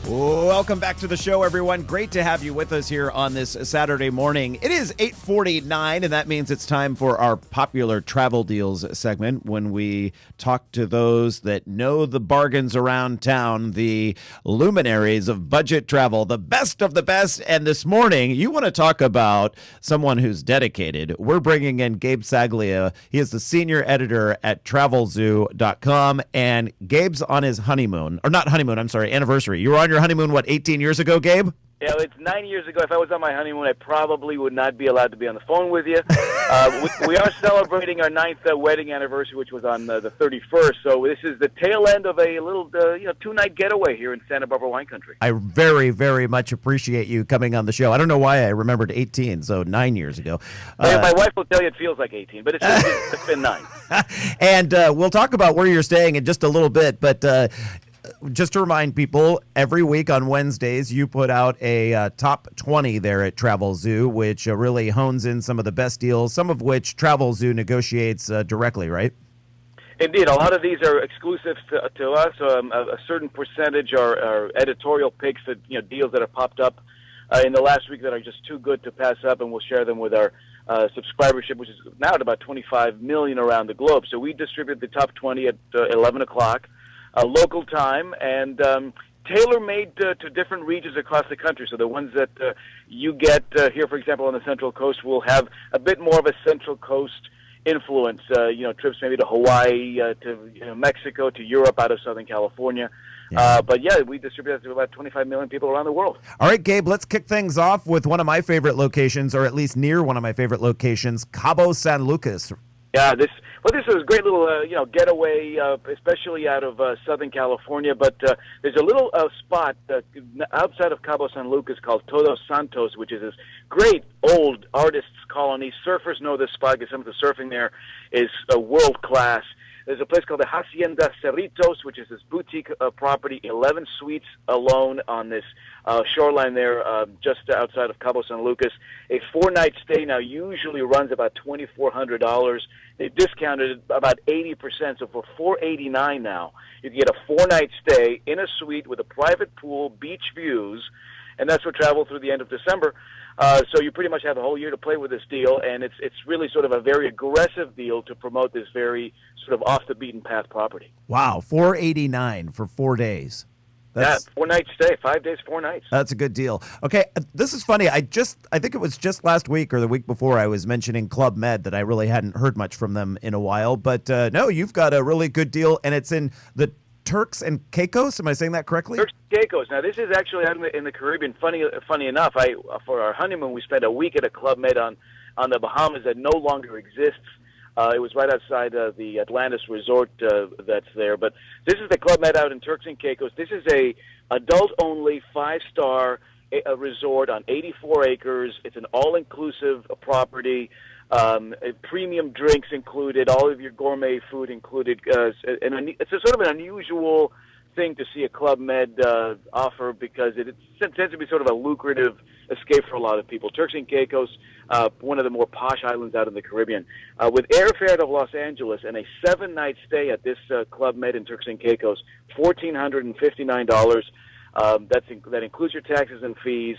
Welcome back to the show, everyone. Great to have you with us here on this Saturday morning. It is 8:49, and that means it's time for our popular travel deals segment when we talk to those that know the bargains around town, the luminaries of budget travel, the best of the best. And this morning, you want to talk about someone who's dedicated. We're bringing in Gabe Saglie. He is the senior editor at Travelzoo.com, and Gabe's on his honeymoon, or not honeymoon, I'm sorry, anniversary. You were on your honeymoon, 18 years ago, Gabe? Yeah, it's 9 years ago. If I was on my honeymoon, I probably would not be allowed to be on the phone with you. We are celebrating our 9th wedding anniversary, which was on the 31st. So this is the tail end of a little, 2-night getaway here in Santa Barbara wine country. I very, very much appreciate you coming on the show. I don't know why I remembered 18, so 9 years ago. My wife will tell you it feels like 18, but it's been 9. And we'll talk about where you're staying in just a little bit, but just to remind people, every week on Wednesdays, you put out a top 20 there at Travelzoo, which really hones in some of the best deals, some of which Travelzoo negotiates directly, right? Indeed. A lot of these are exclusive to us. A certain percentage are editorial picks, deals that have popped up in the last week that are just too good to pass up, and we'll share them with our subscribership, which is now at about 25 million around the globe. So we distribute the top 20 at 11 o'clock. Local time, and tailor-made to different regions across the country. So the ones that you get here, for example, on the Central Coast, will have a bit more of a Central Coast influence. Trips maybe to Hawaii, to Mexico, to Europe, out of Southern California. Yeah. But yeah, we distribute it to about 25 million people around the world. All right, Gabe, let's kick things off with one of my favorite locations, or at least near one of my favorite locations, Cabo San Lucas. Yeah, this is a great little, getaway, especially out of Southern California. But there's a little spot outside of Cabo San Lucas called Todos Santos, which is this great old artists' colony. Surfers know this spot because some of the surfing there is world class. There's a place called the Hacienda Cerritos, which is this boutique property, 11 suites alone on this shoreline there, just outside of Cabo San Lucas. A 4-night stay now usually runs about $2,400. They've discounted about 80%, so for $489 now, you can get a 4-night stay in a suite with a private pool, beach views, and that's for travel through the end of December. So you pretty much have a whole year to play with this deal, and it's really sort of a very aggressive deal to promote this very sort of off-the-beaten-path property. Wow, $489 for 4 days. That's 4-night stay, 5 days, 4 nights. That's a good deal. Okay, this is funny. I think it was just last week or the week before I was mentioning Club Med that I really hadn't heard much from them in a while. But no, you've got a really good deal, and it's in the Turks and Caicos. Am I saying that correctly? Turks and Caicos. Now, this is actually in the Caribbean. Funny enough, for our honeymoon, we spent a week at a Club Med on the Bahamas that no longer exists. It was right outside the Atlantis resort that's there. But this is the Club Med out in Turks and Caicos. This is a adult-only 5-star resort on 84 acres. It's an all-inclusive property. Premium drinks included, all of your gourmet food included. It's a sort of an unusual thing to see a Club Med offer because it tends to be sort of a lucrative escape for a lot of people. Turks and Caicos, one of the more posh islands out in the Caribbean. With airfare out of Los Angeles and a 7-night stay at this Club Med in Turks and Caicos, $1,459. That includes your taxes and fees.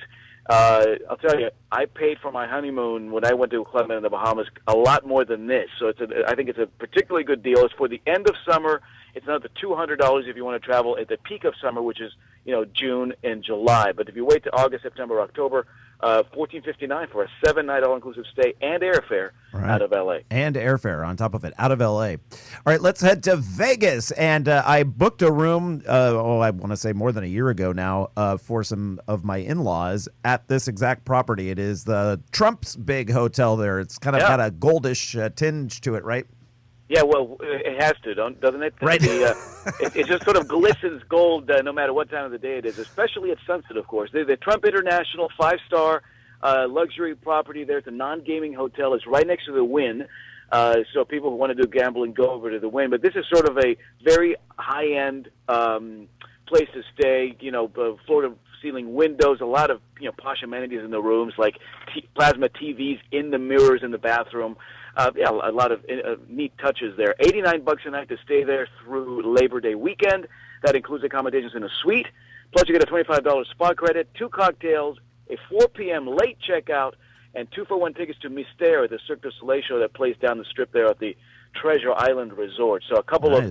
I'll tell you, I paid for my honeymoon when I went to a Club Med in the Bahamas a lot more than this. So I think it's a particularly good deal. It's for the end of summer. It's another $200 if you want to travel at the peak of summer, which is June and July. But if you wait to August, September, October, $1,459 for a 7-night all-inclusive stay and airfare out of L.A. And airfare on top of it, out of L.A. All right, let's head to Vegas. And I booked a room, I want to say more than a year ago now, for some of my in-laws at this exact property. It is the Trump's big hotel there. It's kind of got a goldish tinge to it, right? Yeah, well, it has to, doesn't it? Right. It just sort of glistens gold no matter what time of the day it is, especially at sunset, of course. The Trump International 5-star luxury property there. It's a non-gaming hotel. It's right next to the Wynn. So people who want to do gambling go over to the Wynn. But this is sort of a very high-end place to stay, floor-to-ceiling windows, a lot of posh amenities in the rooms, like plasma TVs in the mirrors in the bathroom. A lot of neat touches there. $89 a night to stay there through Labor Day weekend. That includes accommodations in a suite, Plus, you get a $25 spa credit, 2 cocktails, a 4 p.m. late checkout, and 2-for-1 tickets to Mystère, the Cirque du Soleil show that plays down the strip there at the Treasure Island Resort. So a couple of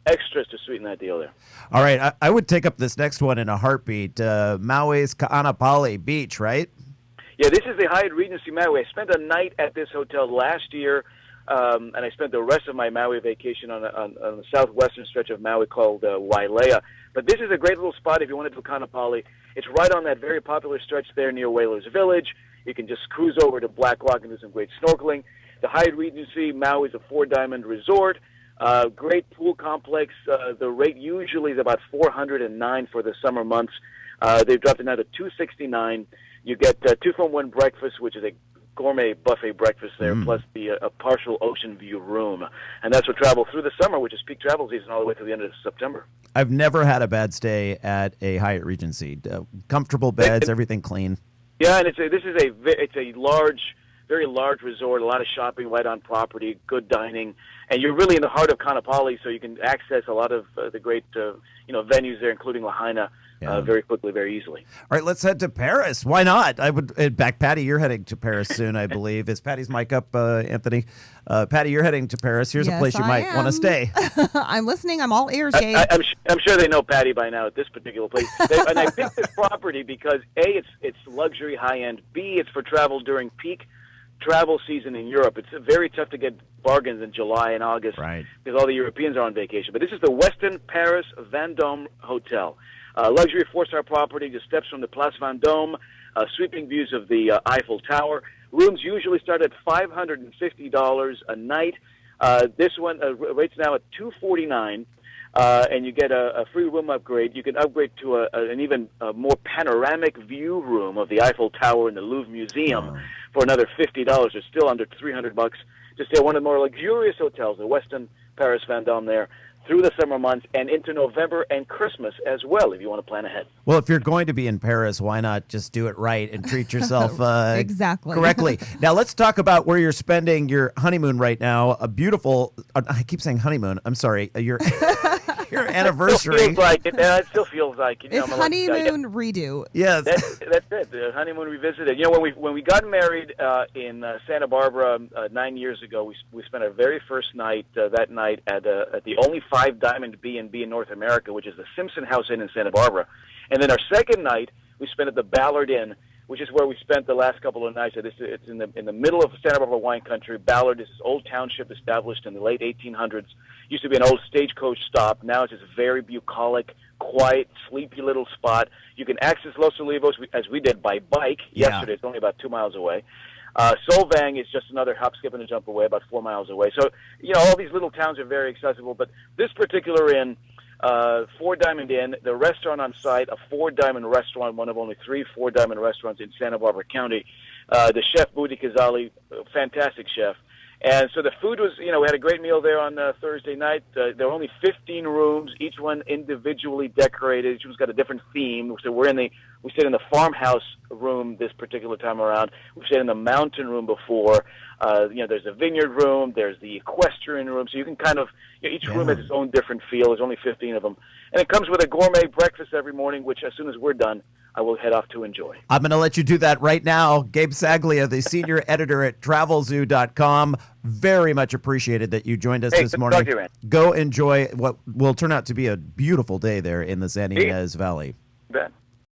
extras to sweeten that deal there. All right, I would take up this next one in a heartbeat. Maui's Ka'anapali Beach, right? Yeah, this is the Hyatt Regency Maui. I spent a night at this hotel last year, and I spent the rest of my Maui vacation on the southwestern stretch of Maui called Wailea. But this is a great little spot if you want to do Ka'anapali. It's right on that very popular stretch there near Whalers Village. You can just cruise over to Black Rock and do some great snorkeling. The Hyatt Regency Maui is a 4-diamond resort. Great pool complex. The rate usually is about $409 for the summer months. They've dropped it now to $269. You get 2-for-1 breakfast, which is a gourmet buffet breakfast there, plus a partial ocean view room. And that's what travel through the summer, which is peak travel season all the way to the end of September. I've never had a bad stay at a Hyatt Regency. Comfortable beds, everything clean. Yeah, and it's a large, very large resort, a lot of shopping right on property, good dining, and you're really in the heart of Ka'anapali, so you can access a lot of the great venues there, including Lahaina, very quickly, very easily. All right, let's head to Paris. Why not? I would. Patty, you're heading to Paris soon, I believe. Is Patty's mic up, Anthony? Patty, you're heading to Paris. Here's a place you might want to stay. I'm listening. I'm all ears, Gabe. I'm sure they know Patty by now at this particular place. And I picked this property because A, it's luxury, high end. B, it's for travel during peak travel season in Europe. It's very tough to get bargains in July and August because all the Europeans are on vacation. But this is the Westin Paris Vendôme Hotel. Luxury 4-star property, just steps from the Place Vendôme, sweeping views of the Eiffel Tower. Rooms usually start at $550 a night. This one rates now at $249, and you get a free room upgrade. You can upgrade to an even more panoramic view room of the Eiffel Tower and the Louvre Museum for another $50. It's still under $300 to stay at one of the more luxurious hotels, the Westin Paris Vendôme there, through the summer months and into November and Christmas as well, if you want to plan ahead. Well, if you're going to be in Paris, why not just do it right and treat yourself exactly correctly? Now, let's talk about where you're spending your honeymoon right now. A beautiful, I keep saying honeymoon. I'm sorry, your anniversary. It still feels like it's honeymoon redo. Yes, that's it. The honeymoon revisited. When we got married in Santa Barbara 9 years ago, we spent our very first night that night at the only 5-diamond B&B in North America, which is the Simpson House Inn in Santa Barbara. And then our second night, we spent at the Ballard Inn, which is where we spent the last couple of nights. It's in the middle of Santa Barbara wine country. Ballard is this old township established in the late 1800s. Used to be an old stagecoach stop. Now it's this very bucolic, quiet, sleepy little spot. You can access Los Olivos, as we did, by bike yesterday. It's only about 2 miles away. Solvang is just another hop, skip, and a jump away, about 4 miles away. So, all these little towns are very accessible. But this particular inn, 4-diamond inn, the restaurant on site, a 4-diamond restaurant, one of only 3 4-diamond restaurants in Santa Barbara County. The chef, Budi Kazali, fantastic chef. And so the food was, we had a great meal there on Thursday night. There were only 15 rooms, each one individually decorated. Each one's got a different theme. So we stayed in the farmhouse room this particular time around. We stayed in the mountain room before. There's a vineyard room. There's the equestrian room. So you can kind of, each room has its own different feel. There's only 15 of them. And it comes with a gourmet breakfast every morning, which as soon as we're done, I will head off to enjoy. I'm going to let you do that right now. Gabe Saglie, the senior editor at Travelzoo.com. Very much appreciated that you joined us this morning. You, go enjoy what will turn out to be a beautiful day there in the Santa Ynez Valley. Bet.